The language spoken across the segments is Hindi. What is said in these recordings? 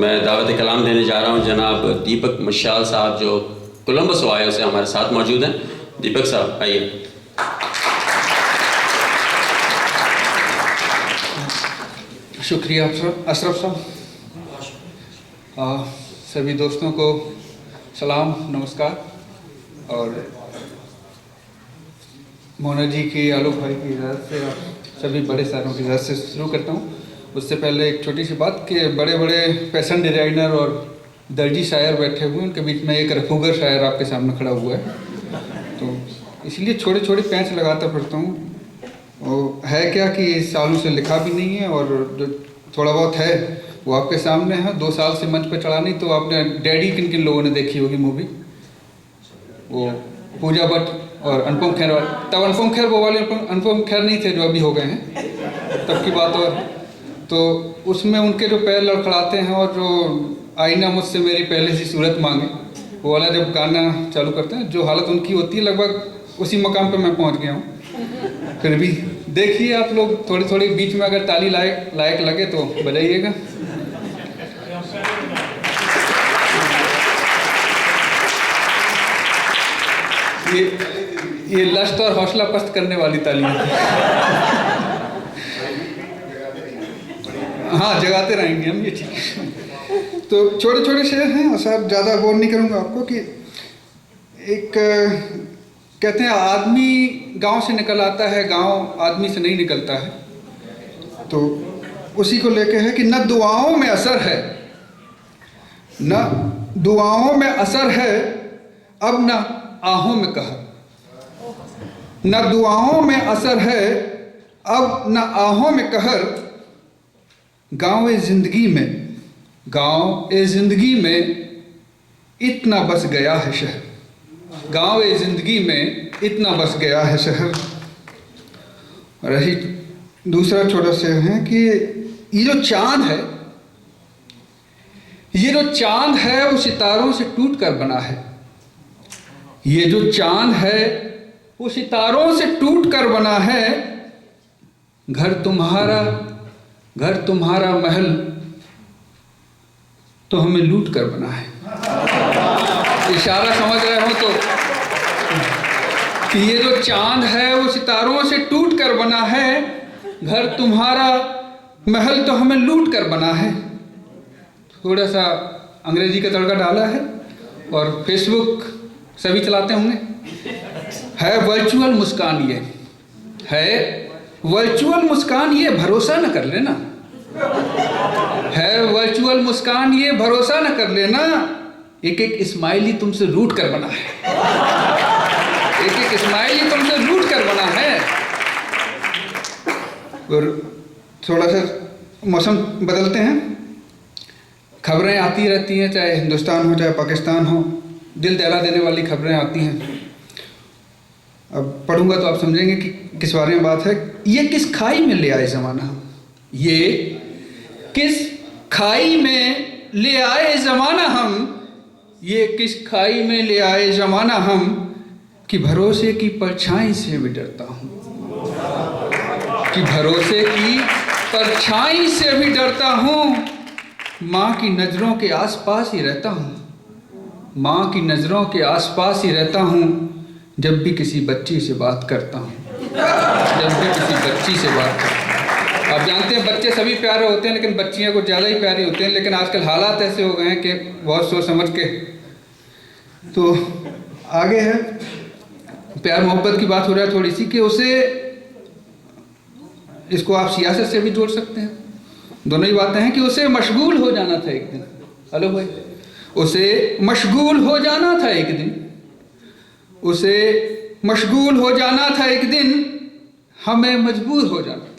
मैं दावत कलाम देने जा रहा हूँ जनाब दीपक मशाल साहब जो कोलंबस ओहायो से हमारे साथ मौजूद हैं। दीपक साहब आइए। शुक्रिया अशरफ साहब। सभी दोस्तों को सलाम नमस्कार। और मोना जी की, आलोक भाई की इजाज़त से और सभी बड़े सारों की इजाज़त से शुरू करता हूँ। उससे पहले एक छोटी सी बात कि बड़े बड़े फैशन डिज़ाइनर और दर्जी शायर बैठे हुए हैं, उनके बीच में एक रफूगर शायर आपके सामने खड़ा हुआ है, तो इसलिए छोटे छोटे पैंच लगाता फिरता हूँ। वो है क्या कि सालों से लिखा भी नहीं है और जो थोड़ा बहुत है वो आपके सामने है। 2 साल से मंच पे चढ़ा नहीं। तो आपने डैडी किन किन लोगों ने देखी होगी मूवी, वो पूजा भट्ट और अनुपम खेर वाले। तब अनुपम खेर वो वाले अनुपम खेर नहीं थे जो अभी हो गए हैं, तब की बात। और तो उसमें उनके जो पैर लड़खड़ाते हैं और जो आईना मुझसे मेरी पहले सी सूरत मांगे, वो वाला जब गाना चालू करते हैं, जो हालत उनकी होती है लगभग उसी मकाम पे मैं पहुंच गया हूँ। फिर भी देखिए आप लोग, थोड़ी थोड़ी बीच में अगर ताली लायक लगे तो बजाइएगा। ये लश्त और हौसला पस्त करने वाली ताली है। हाँ, जगाते रहेंगे हम, ये ठीक है। तो छोटे छोटे शेर हैं और साहब ज़्यादा बोर नहीं करूँगा आपको कि एक कहते हैं आदमी गांव से निकल आता है, गांव आदमी से नहीं निकलता है। तो उसी को लेके है कि न दुआओं में असर है, न दुआओं में असर है, अब न आहों में कहर। न दुआओं में असर है, अब न आहों में कहर। गाँव-ए ज़िंदगी में इतना बस गया है शहर। गाँव-ए ज़िंदगी में इतना बस गया है शहर। और यही दूसरा छोटा शेर है कि ये जो चांद है वो सितारों से टूट कर बना है। ये जो चांद है वो सितारों से टूट कर बना है। घर तुम्हारा महल तो हमें लूट कर बना है। इशारा समझ रहे हो तो कि ये जो चांद है वो सितारों से टूट कर बना है। घर तुम्हारा महल तो हमें लूट कर बना है। थोड़ा सा अंग्रेजी का तड़का डाला है। और फेसबुक सभी चलाते होंगे। है वर्चुअल मुस्कान, ये है वर्चुअल मुस्कान, ये भरोसा न कर लेना। है वर्चुअल मुस्कान, ये भरोसा न कर लेना। एक एक इस्माइली तुमसे रूठ कर बना है। एक एक इस्माइली तुमसे रूठ कर बना है। और थोड़ा सा मौसम बदलते हैं। खबरें आती रहती हैं, चाहे हिंदुस्तान हो चाहे पाकिस्तान हो, दिल दहला देने वाली खबरें आती हैं। अब पढ़ूंगा तो आप समझेंगे कि किस बारे में बात है। ये किस खाई में ले आए ज़माना हम, ये किस खाई में ले आए ज़माना हम, ये किस खाई में ले आए ज़माना हम, कि भरोसे की परछाई से भी डरता हूँ। कि भरोसे की परछाई से भी डरता हूँ। माँ की नज़रों के आसपास ही रहता हूँ। माँ की नज़रों के आसपास ही रहता हूँ। जब भी किसी बच्ची से बात करता हूँ, जब भी किसी बच्ची से बात करता हूँ। आप जानते हैं बच्चे सभी प्यारे होते हैं, लेकिन बच्चियाँ कुछ ज़्यादा ही प्यारी होती हैं। लेकिन आजकल हालात ऐसे हो गए हैं कि बहुत सोच समझ के। तो आगे है प्यार मोहब्बत की बात हो रहा है थोड़ी सी, कि उसे, इसको आप सियासत से भी जोड़ सकते हैं। दोनों ही बातें हैं कि उसे मशगूल हो जाना था एक दिन। हेलो भाई, उसे मशगूल हो जाना था एक दिन। उसे मशगूल हो जाना था एक दिन, हमें मजबूर हो जाना था।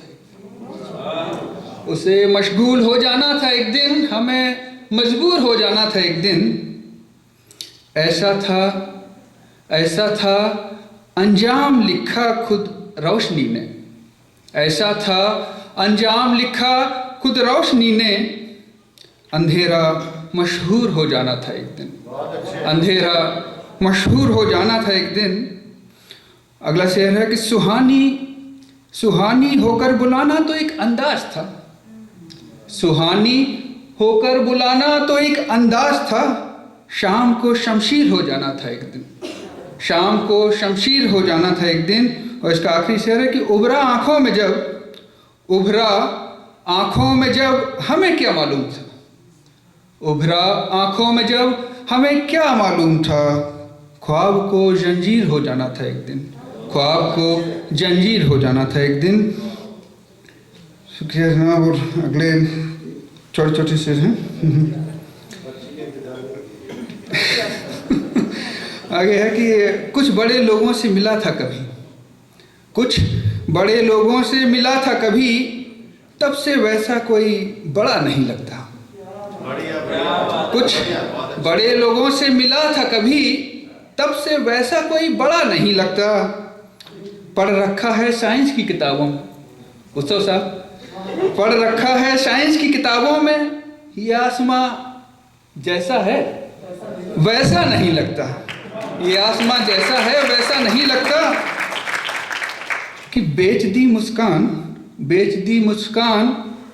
उसे मशगूल हो जाना था एक दिन, हमें मजबूर हो जाना था एक दिन। ऐसा था अंजाम लिखा खुद रोशनी ने। ऐसा था अंजाम लिखा खुद रोशनी ने। अंधेरा मशहूर हो जाना था एक दिन। अंधेरा मशहूर हो जाना था एक दिन। अगला शेर है कि सुहानी होकर बुलाना तो एक अंदाज था। सुहानी होकर बुलाना तो एक अंदाज था, शाम को शमशीर हो जाना था एक दिन, शाम को शमशीर हो जाना था एक दिन। और इसका आखिरी शेर है कि उभरा आँखों में जब हमें क्या मालूम था, उभरा आँखों में जब हमें क्या मालूम था, ख्वाब को जंजीर हो जाना था एक दिन, ख्वाब को जंजीर हो जाना था एक दिन। शुक्रिया जनाब। और अगले छोटे छोटे शेर हैं। आगे है कि कुछ बड़े लोगों से मिला था कभी, कुछ बड़े लोगों से मिला था कभी, तब से वैसा कोई बड़ा नहीं लगता। कुछ बड़े लोगों से मिला था कभी, तब से वैसा कोई बड़ा नहीं लगता। पढ़ रखा है साइंस की किताबों में, उत्सव साहब, पढ़ रखा है साइंस की किताबों में, ये आसमां जैसा है वैसा नहीं लगता, ये आसमां जैसा है वैसा नहीं लगता। कि बेच दी मुस्कान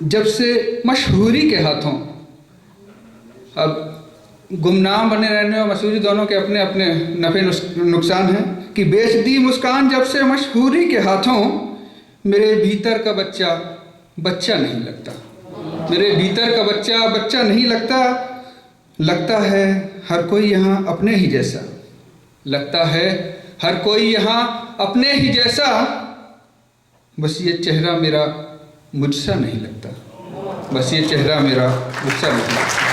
जब से मशहूरी के हाथों। अब गुमनाम बने रहने और मशहूरी दोनों के अपने अपने नफ़े नुकसान हैं। कि बेच दी मुस्कान जब से मशहूरी के हाथों, मेरे भीतर का बच्चा नहीं लगता, मेरे भीतर का बच्चा नहीं लगता। लगता है हर कोई यहाँ अपने ही जैसा, लगता है हर कोई यहाँ अपने ही जैसा, बस ये चेहरा मेरा मुझसा नहीं लगता, बस ये चेहरा मेरा मुझसा नहीं लगता।